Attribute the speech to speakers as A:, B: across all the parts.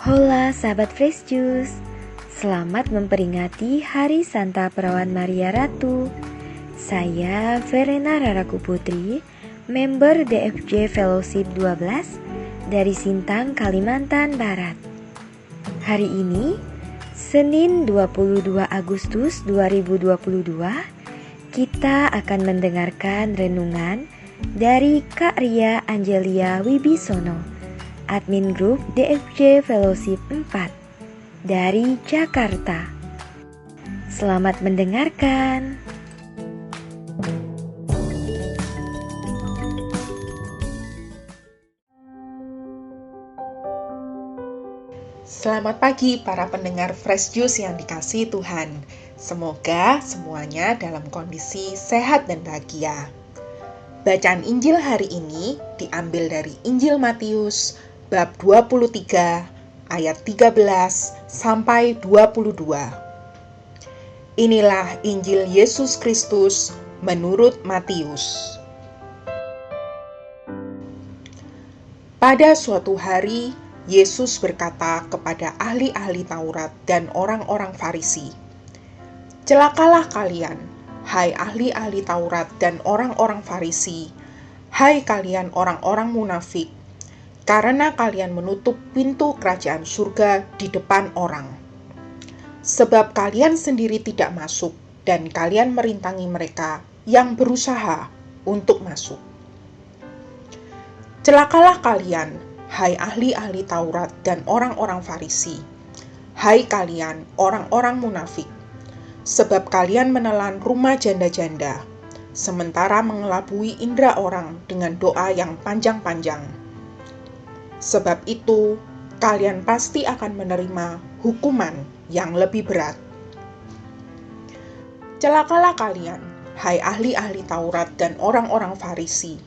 A: Hola sahabat Fresh Juice, selamat memperingati Hari Santa Perawan Maria Ratu. Saya Verena Raraku Putri, member DFJ Fellowship 12 dari Sintang, Kalimantan Barat. Hari ini, Senin 22 Agustus 2022, kita akan mendengarkan renungan dari Kak Ria Angelia Wibisono, admin grup DFJ Fellowship 4 dari Jakarta. Selamat mendengarkan.
B: Selamat pagi para pendengar Fresh Juice yang dikasihi Tuhan. Semoga semuanya dalam kondisi sehat dan bahagia. Bacaan Injil hari ini diambil dari Injil Matius bab 23 ayat 13 sampai 22. Inilah Injil Yesus Kristus menurut Matius. Pada suatu hari, Yesus berkata kepada ahli-ahli Taurat dan orang-orang Farisi, "Celakalah kalian, hai ahli-ahli Taurat dan orang-orang Farisi, hai kalian orang-orang munafik, karena kalian menutup pintu kerajaan surga di depan orang. Sebab kalian sendiri tidak masuk, dan kalian merintangi mereka yang berusaha untuk masuk. Celakalah kalian, hai ahli-ahli Taurat dan orang-orang Farisi, hai kalian orang-orang munafik, sebab kalian menelan rumah janda-janda, sementara mengelabui indera orang dengan doa yang panjang-panjang. Sebab itu, kalian pasti akan menerima hukuman yang lebih berat. Celakalah kalian, hai ahli-ahli Taurat dan orang-orang Farisi,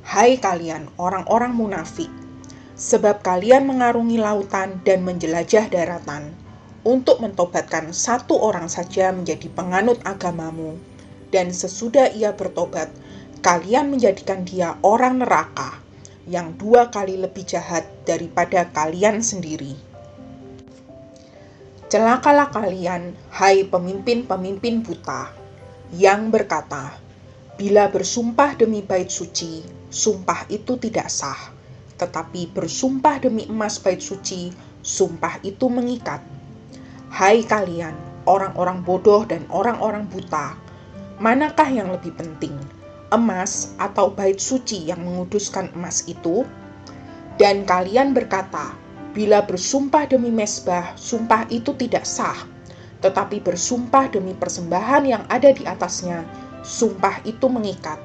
B: hai kalian orang-orang munafik, sebab kalian mengarungi lautan dan menjelajah daratan, untuk mentobatkan satu orang saja menjadi penganut agamamu, dan sesudah ia bertobat, kalian menjadikan dia orang neraka, yang 2 kali lebih jahat daripada kalian sendiri. Celakalah kalian, hai pemimpin-pemimpin buta, yang berkata, bila bersumpah demi bait suci, sumpah itu tidak sah, tetapi bersumpah demi emas bait suci, sumpah itu mengikat. Hai kalian, orang-orang bodoh dan orang-orang buta, manakah yang lebih penting, emas atau bait suci yang menguduskan emas itu? Dan kalian berkata, bila bersumpah demi mezbah, sumpah itu tidak sah, tetapi bersumpah demi persembahan yang ada di atasnya, sumpah itu mengikat.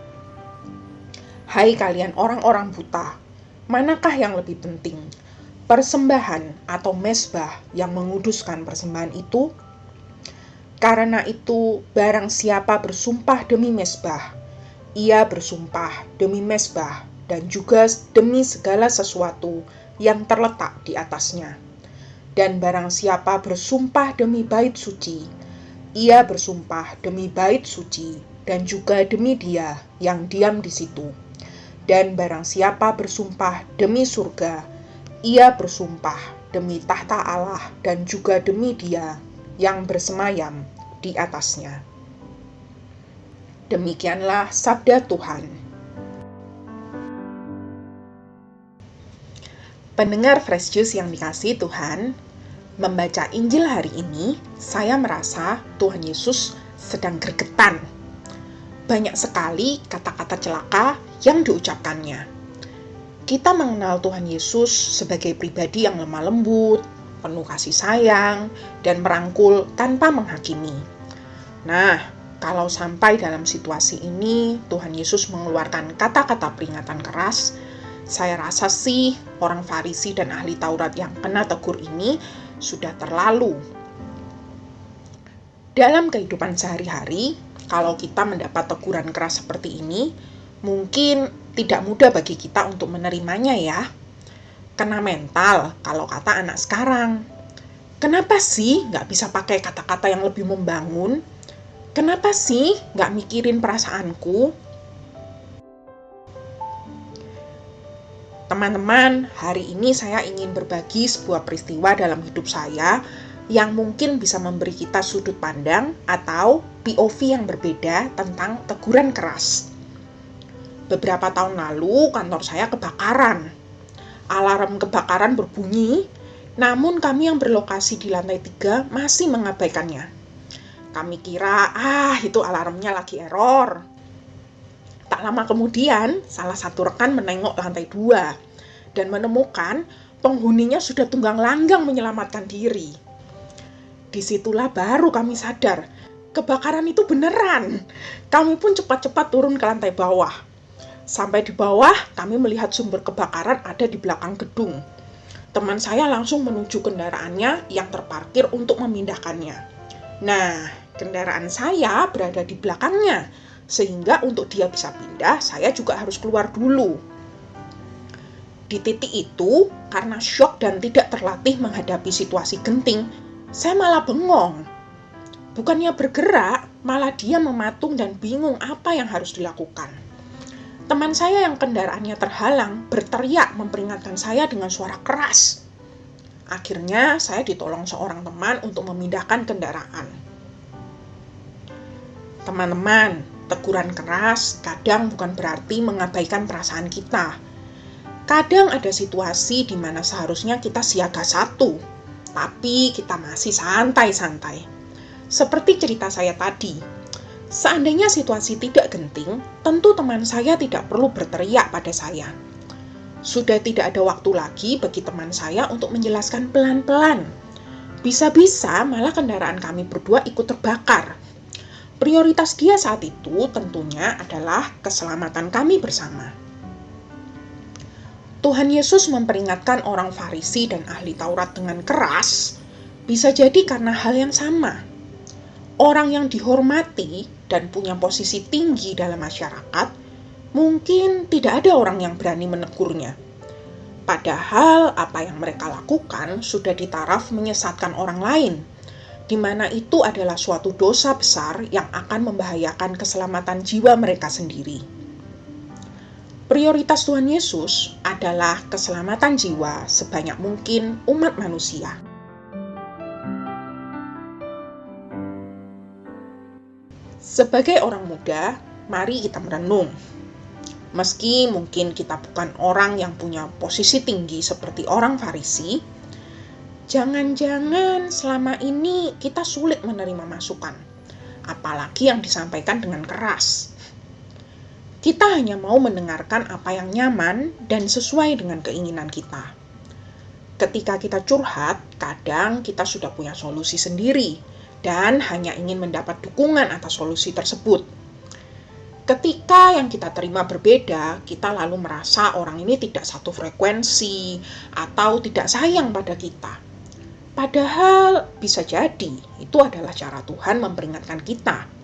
B: Hai kalian orang-orang buta, manakah yang lebih penting, persembahan atau mezbah yang menguduskan persembahan itu? Karena itu, barang siapa bersumpah demi mezbah, ia bersumpah demi mezbah dan juga demi segala sesuatu yang terletak di atasnya. Dan barang siapa bersumpah demi bait suci, ia bersumpah demi bait suci dan juga demi dia yang diam di situ. Dan barang siapa bersumpah demi surga, ia bersumpah demi tahta Allah dan juga demi dia yang bersemayam di atasnya." Demikianlah sabda Tuhan. Pendengar Fresh Juice yang dikasihi Tuhan, membaca Injil hari ini, saya merasa Tuhan Yesus sedang gregetan. Banyak sekali kata-kata celaka yang diucapkannya. Kita mengenal Tuhan Yesus sebagai pribadi yang lemah lembut, penuh kasih sayang, dan merangkul tanpa menghakimi. Nah, kalau sampai dalam situasi ini Tuhan Yesus mengeluarkan kata-kata peringatan keras, saya rasa sih orang Farisi dan ahli Taurat yang kena tegur ini sudah terlalu. Dalam kehidupan sehari-hari, kalau kita mendapat teguran keras seperti ini, mungkin tidak mudah bagi kita untuk menerimanya ya. Kena mental kalau kata anak sekarang. Kenapa sih nggak bisa pakai kata-kata yang lebih membangun? Kenapa sih nggak mikirin perasaanku? Teman-teman, hari ini saya ingin berbagi sebuah peristiwa dalam hidup saya yang mungkin bisa memberi kita sudut pandang atau POV yang berbeda tentang teguran keras. Beberapa tahun lalu, kantor saya kebakaran. Alarm kebakaran berbunyi, namun kami yang berlokasi di lantai 3 masih mengabaikannya. Kami kira, itu alarmnya lagi error. Tak lama kemudian, salah satu rekan menengok lantai 2 dan menemukan penghuninya sudah tunggang langgang menyelamatkan diri. Disitulah baru kami sadar, kebakaran itu beneran. Kami pun cepat-cepat turun ke lantai bawah. Sampai di bawah, kami melihat sumber kebakaran ada di belakang gedung. Teman saya langsung menuju kendaraannya yang terparkir untuk memindahkannya. Nah, kendaraan saya berada di belakangnya, sehingga untuk dia bisa pindah, saya juga harus keluar dulu. Di titik itu, karena syok dan tidak terlatih menghadapi situasi genting, saya malah bengong. Bukannya bergerak, malah dia mematung dan bingung apa yang harus dilakukan. Teman saya yang kendaraannya terhalang berteriak memperingatkan saya dengan suara keras. Akhirnya, saya ditolong seorang teman untuk memindahkan kendaraan. Teman-teman, teguran keras kadang bukan berarti mengabaikan perasaan kita. Kadang ada situasi di mana seharusnya kita siaga 1, tapi kita masih santai-santai. Seperti cerita saya tadi, seandainya situasi tidak genting, tentu teman saya tidak perlu berteriak pada saya. Sudah tidak ada waktu lagi bagi teman saya untuk menjelaskan pelan-pelan. Bisa-bisa malah kendaraan kami berdua ikut terbakar. Prioritas dia saat itu tentunya adalah keselamatan kami bersama. Tuhan Yesus memperingatkan orang Farisi dan ahli Taurat dengan keras, bisa jadi karena hal yang sama. Orang yang dihormati dan punya posisi tinggi dalam masyarakat, mungkin tidak ada orang yang berani menegurnya. Padahal apa yang mereka lakukan sudah di taraf menyesatkan orang lain, di mana itu adalah suatu dosa besar yang akan membahayakan keselamatan jiwa mereka sendiri. Prioritas Tuhan Yesus adalah keselamatan jiwa sebanyak mungkin umat manusia. Sebagai orang muda, mari kita merenung. Meski mungkin kita bukan orang yang punya posisi tinggi seperti orang Farisi, jangan-jangan selama ini kita sulit menerima masukan, apalagi yang disampaikan dengan keras. Kita hanya mau mendengarkan apa yang nyaman dan sesuai dengan keinginan kita. Ketika kita curhat, kadang kita sudah punya solusi sendiri dan hanya ingin mendapat dukungan atas solusi tersebut. Ketika yang kita terima berbeda, kita lalu merasa orang ini tidak satu frekuensi atau tidak sayang pada kita. Padahal bisa jadi itu adalah cara Tuhan memperingatkan kita.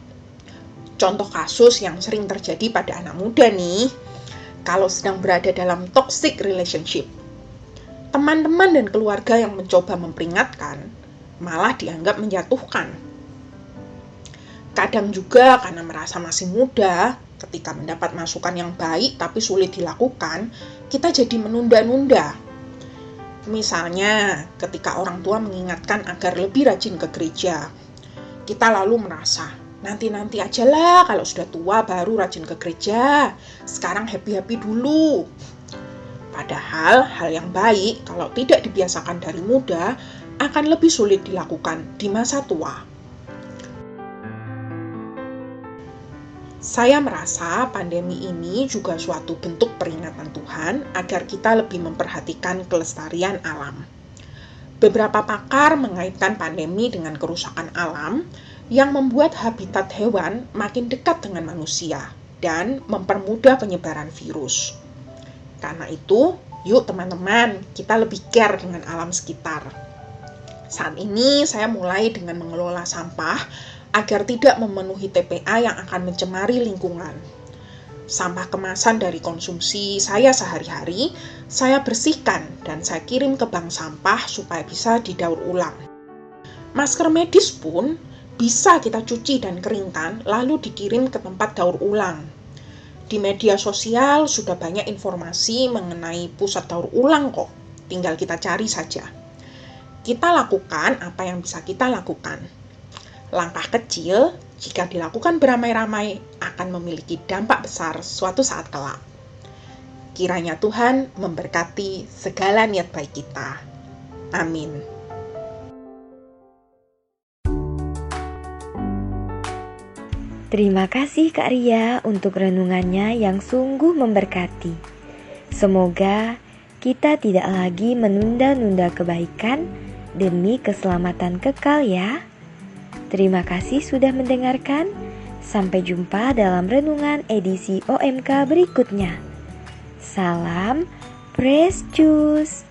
B: Contoh kasus yang sering terjadi pada anak muda nih, kalau sedang berada dalam toxic relationship. Teman-teman dan keluarga yang mencoba memperingatkan, malah dianggap menjatuhkan. Kadang juga karena merasa masih muda, ketika mendapat masukan yang baik tapi sulit dilakukan, kita jadi menunda-nunda. Misalnya, ketika orang tua mengingatkan agar lebih rajin ke gereja, kita lalu merasa, nanti-nanti aja lah, kalau sudah tua baru rajin ke gereja. Sekarang happy-happy dulu. Padahal hal yang baik kalau tidak dibiasakan dari muda akan lebih sulit dilakukan di masa tua. Saya merasa pandemi ini juga suatu bentuk peringatan Tuhan agar kita lebih memperhatikan kelestarian alam. Beberapa pakar mengaitkan pandemi dengan kerusakan alam yang membuat habitat hewan makin dekat dengan manusia dan mempermudah penyebaran virus. Karena itu, yuk teman-teman, kita lebih care dengan alam sekitar. Saat ini saya mulai dengan mengelola sampah agar tidak memenuhi TPA yang akan mencemari lingkungan. Sampah kemasan dari konsumsi saya sehari-hari, saya bersihkan dan saya kirim ke bank sampah supaya bisa didaur ulang. Masker medis pun bisa kita cuci dan keringkan lalu dikirim ke tempat daur ulang. Di media sosial sudah banyak informasi mengenai pusat daur ulang kok. Tinggal kita cari saja. Kita lakukan apa yang bisa kita lakukan. Langkah kecil jika dilakukan beramai-ramai akan memiliki dampak besar suatu saat kelak. Kiranya Tuhan memberkati segala niat baik kita. Amin.
A: Terima kasih Kak Ria untuk renungannya yang sungguh memberkati. Semoga kita tidak lagi menunda-nunda kebaikan demi keselamatan kekal ya. Terima kasih sudah mendengarkan. Sampai jumpa dalam renungan edisi OMK berikutnya. Salam Fresh Juice.